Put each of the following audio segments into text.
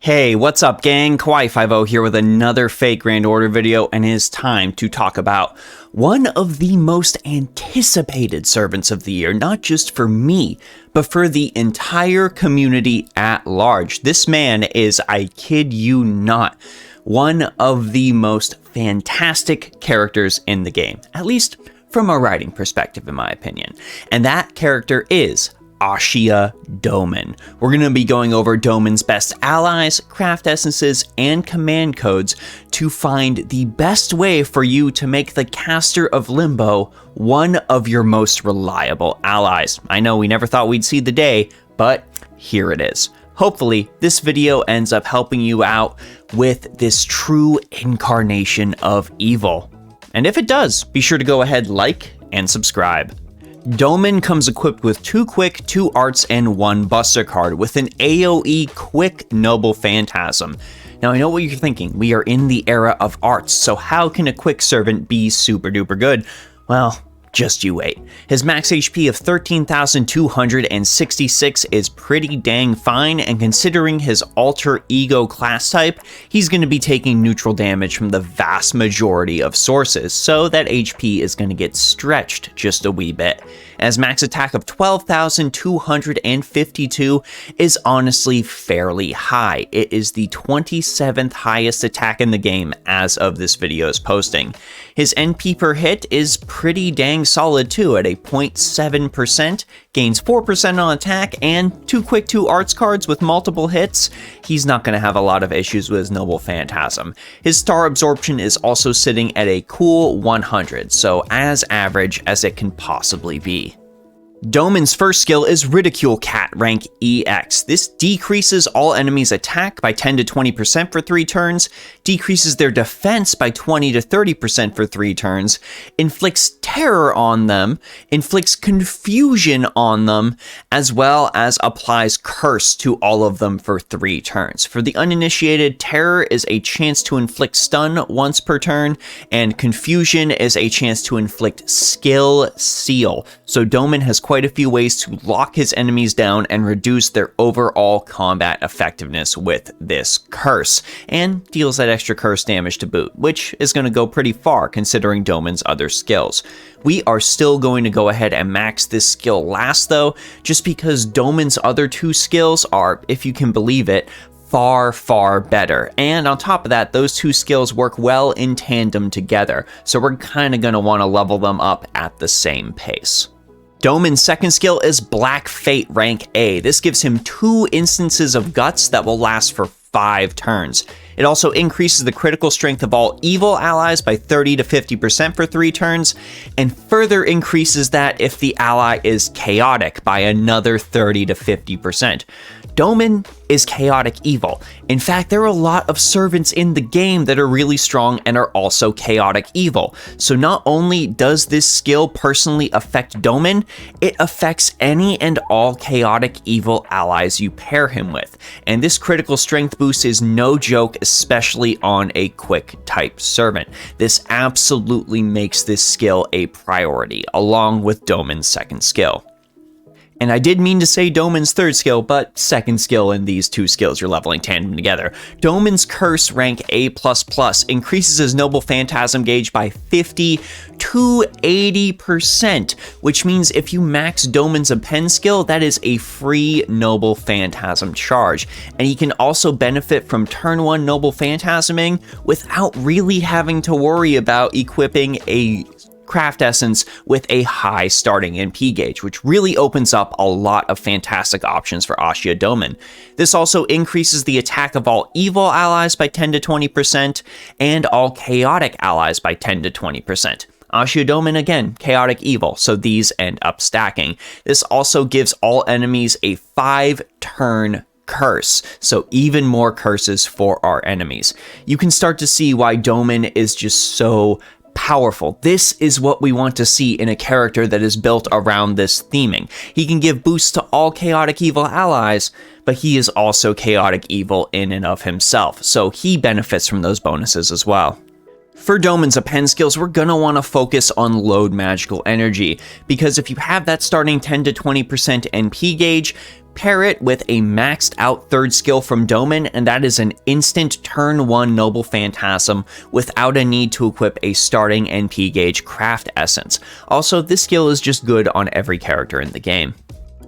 Hey, what's up gang? Kawaii50 here with another fake Grand Order video, and it is time to talk about one of the most anticipated servants of the year, not just for me, but for the entire community at large. This man is, I kid you not, one of the most fantastic characters in the game, at least from a writing perspective in my opinion. And that character is Ashiya Douman. We're going to be going over Doman's best allies, craft essences, and command codes to find the best way for you to make the Caster of Limbo one of your most reliable allies. I know we never thought we'd see the day, but here it is. Hopefully, this video ends up helping you out with this true incarnation of evil. And if it does, be sure to go ahead, like, and subscribe. Doman comes equipped with 2 quick, 2 arts, and 1 buster card with an AoE quick noble phantasm. Now I know what you're thinking, we are in the era of arts, so how can a quick servant be super duper good? Well, just you wait. His max HP of 13,266 is pretty dang fine, and considering his alter ego class type, he's going to be taking neutral damage from the vast majority of sources, so that HP is going to get stretched just a wee bit. As max attack of 12,252 is honestly fairly high. It is the 27th highest attack in the game as of this video's posting. His NP per hit is pretty dang solid too at a 0.7%, gains 4% on attack, and 2 quick 2 arts cards with multiple hits. He's not going to have a lot of issues with his Noble Phantasm. His star absorption is also sitting at a cool 100, so as average as it can possibly be. Doman's first skill is Ridicule Cat, rank EX. This decreases all enemies' attack by 10 to 20% for 3 turns, decreases their defense by 20 to 30% for 3 turns, inflicts terror on them, inflicts confusion on them, as well as applies curse to all of them for 3 turns. For the uninitiated, terror is a chance to inflict stun once per turn, and confusion is a chance to inflict skill seal. So Doman has quite a few ways to lock his enemies down and reduce their overall combat effectiveness with this curse, and deals that extra curse damage to boot, which is going to go pretty far considering Doman's other skills. We are still going to go ahead and max this skill last though, just because Doman's other 2 skills are, if you can believe it, far better. And on top of that, those 2 skills work well in tandem together, so we're kind of going to want to level them up at the same pace. Doman's second skill is Black Fate, rank A. This gives him 2 instances of guts that will last for 5 turns. It also increases the critical strength of all evil allies by 30 to 50% for 3 turns, and further increases that if the ally is chaotic by another 30 to 50%. Doman is chaotic evil. In fact, there are a lot of servants in the game that are really strong and are also chaotic evil. So not only does this skill personally affect Doman, it affects any and all chaotic evil allies you pair him with. And this critical strength boost is no joke, especially on a quick type servant. This absolutely makes this skill a priority, along with Doman's second skill. And I did mean to say Doman's third skill, but second skill in these 2 skills you're leveling tandem together. Doman's Curse, rank A++, increases his Noble Phantasm gauge by 50 to 80%, which means if you max Doman's Append skill, that is a free Noble Phantasm charge. And he can also benefit from turn 1 Noble Phantasming without really having to worry about equipping a craft essence with a high starting NP gauge, which really opens up a lot of fantastic options for Ashiya Douman. This also increases the attack of all evil allies by 10 to 20% and all chaotic allies by 10 to 20%. Ashiya Douman, again, chaotic evil, so these end up stacking. This also gives all enemies a 5-turn curse, so even more curses for our enemies. You can start to see why Doman is just so powerful. This is what we want to see in a character that is built around this theming. He can give boosts to all chaotic evil allies, but he is also chaotic evil in and of himself, so he benefits from those bonuses as well. For Doman's append skills, we're gonna want to focus on load magical energy, because if you have that starting 10 to 20% NP gauge, pair it with a maxed out third skill from Doman, and that is an instant turn 1 Noble Phantasm without a need to equip a starting NP gauge craft essence. Also, this skill is just good on every character in the game.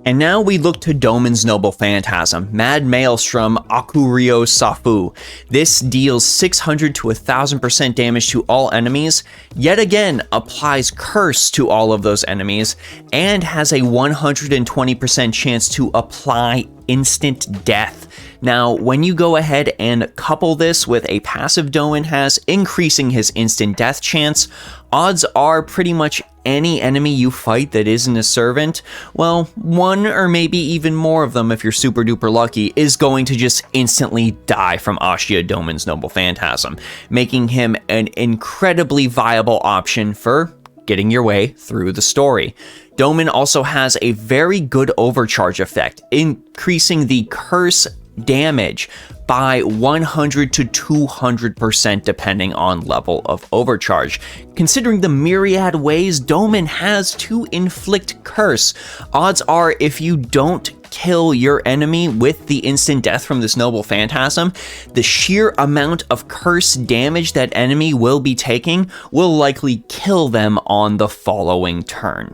And now we look to Doman's Noble Phantasm, Mad Maelstrom Akurio Safu. This deals 600 to 1000% damage to all enemies, yet again applies Curse to all of those enemies, and has a 120% chance to apply instant death. Now, when you go ahead and couple this with a passive Doman has, increasing his instant death chance, odds are pretty much any enemy you fight that isn't a servant, well, one or maybe even more of them if you're super duper lucky, is going to just instantly die from Ashiya Douman's Noble Phantasm, making him an incredibly viable option for getting your way through the story. Doman also has a very good overcharge effect, increasing the curse damage by 100 to 200% depending on level of overcharge. Considering the myriad ways Doman has to inflict curse, odds are if you don't kill your enemy with the instant death from this Noble Phantasm, the sheer amount of curse damage that enemy will be taking will likely kill them on the following turn.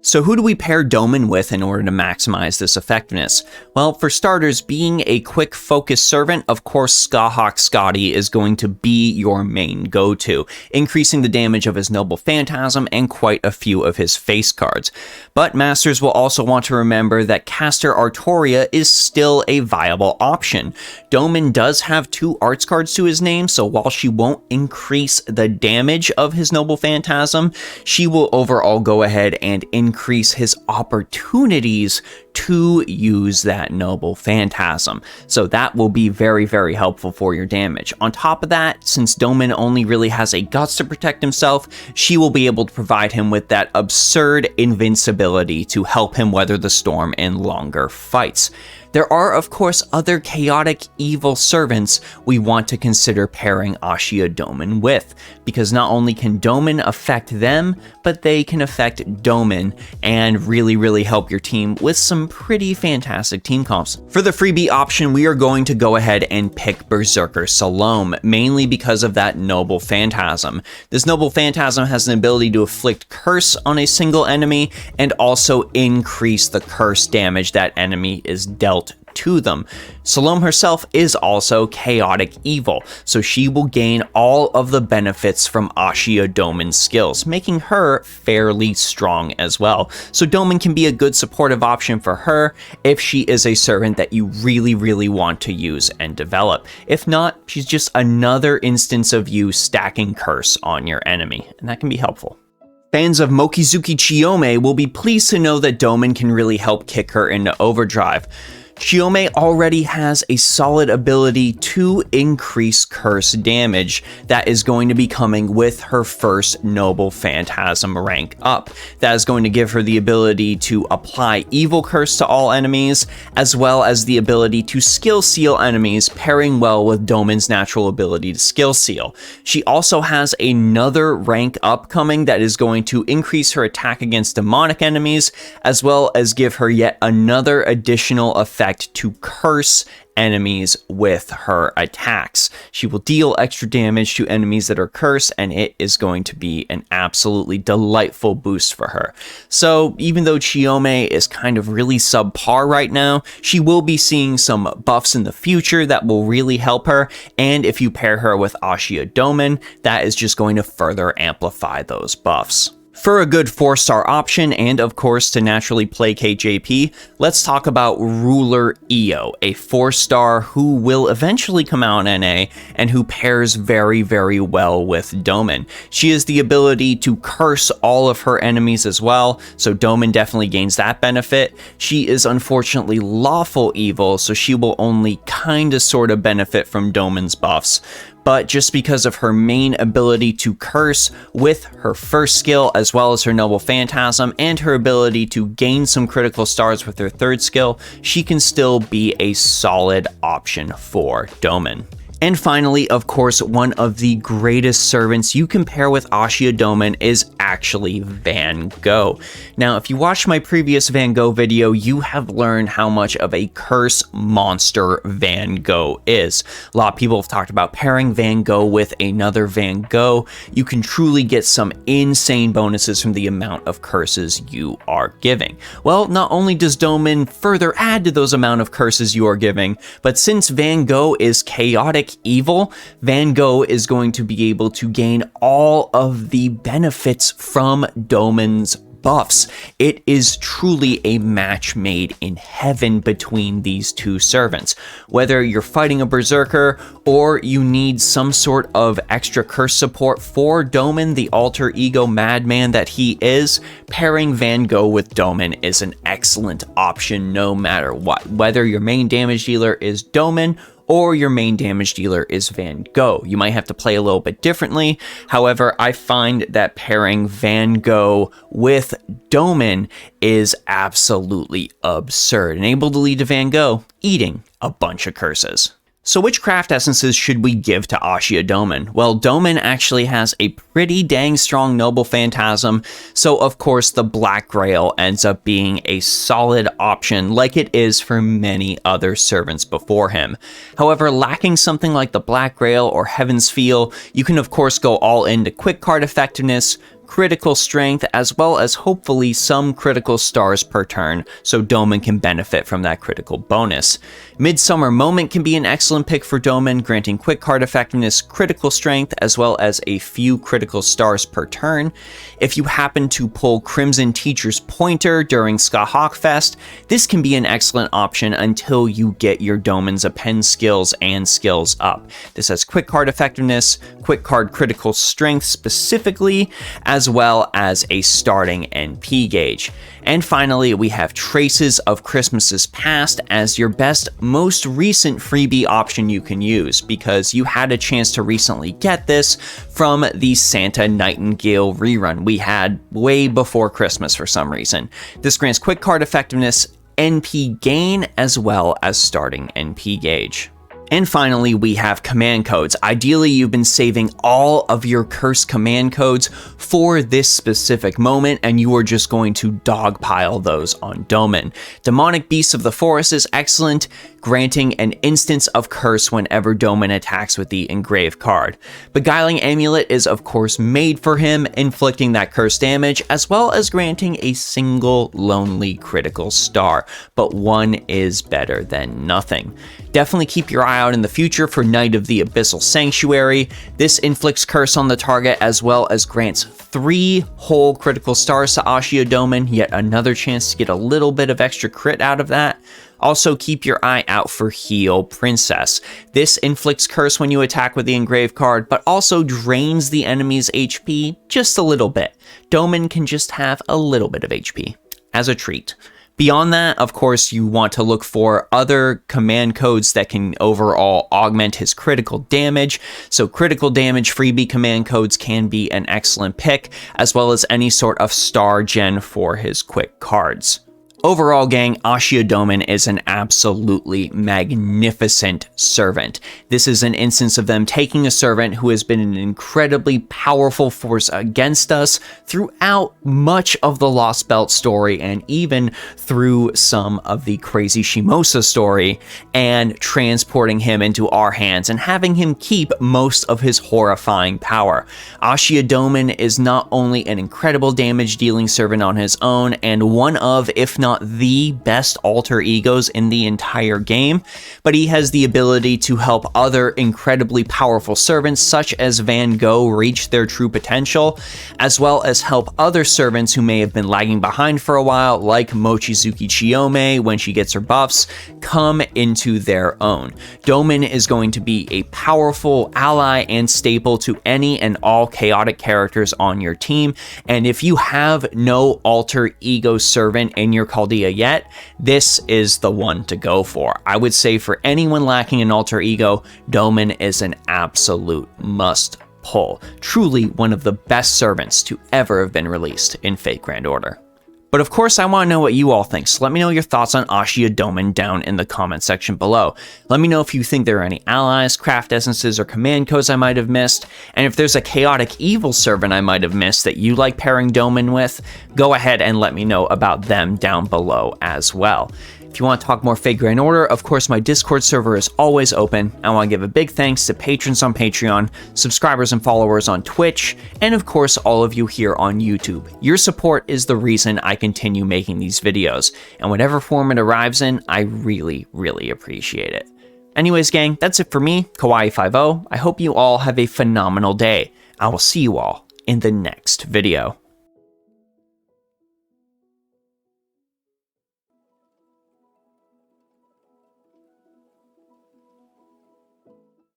So who do we pair Doman with in order to maximize this effectiveness? Well, for starters, being a quick focus servant, of course Skahawk Scotty is going to be your main go-to, increasing the damage of his Noble Phantasm and quite a few of his face cards. But Masters will also want to remember that Caster Artoria is still a viable option. Doman does have 2 arts cards to his name, so while she won't increase the damage of his Noble Phantasm, she will overall go ahead and increase his opportunities to use that Noble Phantasm. So that will be very, very helpful for your damage. On top of that, since Doman only really has a Guts to protect himself, she will be able to provide him with that absurd invincibility to help him weather the storm in longer fights. There are, of course, other chaotic evil servants we want to consider pairing Ashiya Douman with, because not only can Doman affect them, but they can affect Doman and really, really help your team with some pretty fantastic team comps. For the freebie option, we are going to go ahead and pick Berserker Salome, mainly because of that Noble Phantasm. This Noble Phantasm has an ability to afflict curse on a single enemy and also increase the curse damage that enemy is dealt to them. Salome herself is also chaotic evil, so she will gain all of the benefits from Ashiya Douman's skills, making her fairly strong as well. So Doman can be a good supportive option for her if she is a servant that you really, really want to use and develop. If not, she's just another instance of you stacking curse on your enemy, and that can be helpful. Fans of Mokizuki Chiyome will be pleased to know that Doman can really help kick her into overdrive. Chiyome already has a solid ability to increase curse damage that is going to be coming with her first Noble Phantasm rank up. That is going to give her the ability to apply evil curse to all enemies, as well as the ability to skill seal enemies, pairing well with Doman's natural ability to skill seal. She also has another rank up coming that is going to increase her attack against demonic enemies, as well as give her yet another additional effect to curse enemies with her attacks. She will deal extra damage to enemies that are cursed, and it is going to be an absolutely delightful boost for her. So even though Chiyome is kind of really subpar right now, she will be seeing some buffs in the future that will really help her, and if you pair her with Ashiya Douman, that is just going to further amplify those buffs. For a good 4-star option, and of course to naturally placate JP, let's talk about Ruler Io, a 4-star who will eventually come out in NA and who pairs very, very well with Doman. She has the ability to curse all of her enemies as well, so Doman definitely gains that benefit. She is unfortunately lawful evil, so she will only kinda sorta benefit from Doman's buffs. But just because of her main ability to curse with her first skill, as well as her Noble Phantasm, and her ability to gain some critical stars with her third skill, she can still be a solid option for Doman. And finally, of course, one of the greatest servants you can pair with Ashiya Douman is actually Van Gogh. Now, if you watched my previous Van Gogh video, you have learned how much of a curse monster Van Gogh is. A lot of people have talked about pairing Van Gogh with another Van Gogh. You can truly get some insane bonuses from the amount of curses you are giving. Well, not only does Doman further add to those amount of curses you are giving, but since Van Gogh is chaotic evil, Van Gogh is going to be able to gain all of the benefits from Doman's buffs. It is truly a match made in heaven between these two servants. Whether you're fighting a berserker or you need some sort of extra curse support for Doman, the alter ego madman that he is, pairing Van Gogh with Doman is an excellent option no matter what. Whether your main damage dealer is Doman or your main damage dealer is Van Gogh. You might have to play a little bit differently. However, I find that pairing Van Gogh with Doman is absolutely absurd and able to lead to Van Gogh eating a bunch of curses. So which craft essences should we give to Ashiya Douman? Well, Doman actually has a pretty dang strong noble phantasm, so of course the Black Grail ends up being a solid option like it is for many other servants before him. However, lacking something like the Black Grail or Heaven's Feel, you can of course go all into quick card effectiveness, critical strength, as well as hopefully some critical stars per turn, so Doman can benefit from that critical bonus. Midsummer Moment can be an excellent pick for Doman, granting quick card effectiveness, critical strength, as well as a few critical stars per turn. If you happen to pull Crimson Teacher's Pointer during Skahawk Fest, this can be an excellent option until you get your Doman's append skills and skills up. This has quick card effectiveness, quick card critical strength specifically, as well as a starting NP gauge. And finally, we have Traces of Christmases Past as your best, most recent freebie option you can use, because you had a chance to recently get this from the Santa Nightingale rerun we had way before Christmas for some reason. This grants quick card effectiveness, NP gain, as well as starting NP gauge. And finally, we have command codes. Ideally, you've been saving all of your cursed command codes for this specific moment, and you are just going to dogpile those on Doman. Demonic Beasts of the Forest is excellent, granting an instance of curse whenever Doman attacks with the engraved card. Beguiling Amulet is of course made for him, inflicting that curse damage, as well as granting a single lonely critical star, but one is better than nothing. Definitely keep your eye out in the future for Knight of the Abyssal Sanctuary. This inflicts curse on the target as well as grants 3 whole critical stars to Ashiya Douman, yet another chance to get a little bit of extra crit out of that. Also, keep your eye out for Heal Princess. This inflicts curse when you attack with the engraved card, but also drains the enemy's HP just a little bit. Doman can just have a little bit of HP as a treat. Beyond that, of course, you want to look for other command codes that can overall augment his critical damage. So critical damage freebie command codes can be an excellent pick, as well as any sort of star gen for his quick cards. Overall, gang, Ashiya Douman is an absolutely magnificent servant. This is an instance of them taking a servant who has been an incredibly powerful force against us throughout much of the Lost Belt story and even through some of the Crazy Shimosa story, and transporting him into our hands and having him keep most of his horrifying power. Ashiya Douman is not only an incredible damage dealing servant on his own and one of, if not the best alter egos in the entire game, but he has the ability to help other incredibly powerful servants such as Van Gogh reach their true potential, as well as help other servants who may have been lagging behind for a while, like Mochizuki Chiyome when she gets her buffs, come into their own. Doman is going to be a powerful ally and staple to any and all chaotic characters on your team, and if you have no alter ego servant in your Chaldea yet, this is the one to go for. I would say for anyone lacking an alter ego, Doman is an absolute must pull. Truly one of the best servants to ever have been released in Fate Grand Order. But of course, I want to know what you all think, so let me know your thoughts on Ashiya Douman down in the comment section below. Let me know if you think there are any allies, craft essences, or command codes I might have missed, and if there's a chaotic evil servant I might have missed that you like pairing Doman with, go ahead and let me know about them down below as well. If you want to talk more Fate Grand Order, of course my Discord server is always open. I want to give a big thanks to patrons on Patreon, subscribers and followers on Twitch, and of course all of you here on YouTube. Your support is the reason I continue making these videos, and whatever form it arrives in, I really, really appreciate it. Anyways gang, that's it for me, Kawaii50. I hope you all have a phenomenal day. I will see you all in the next video.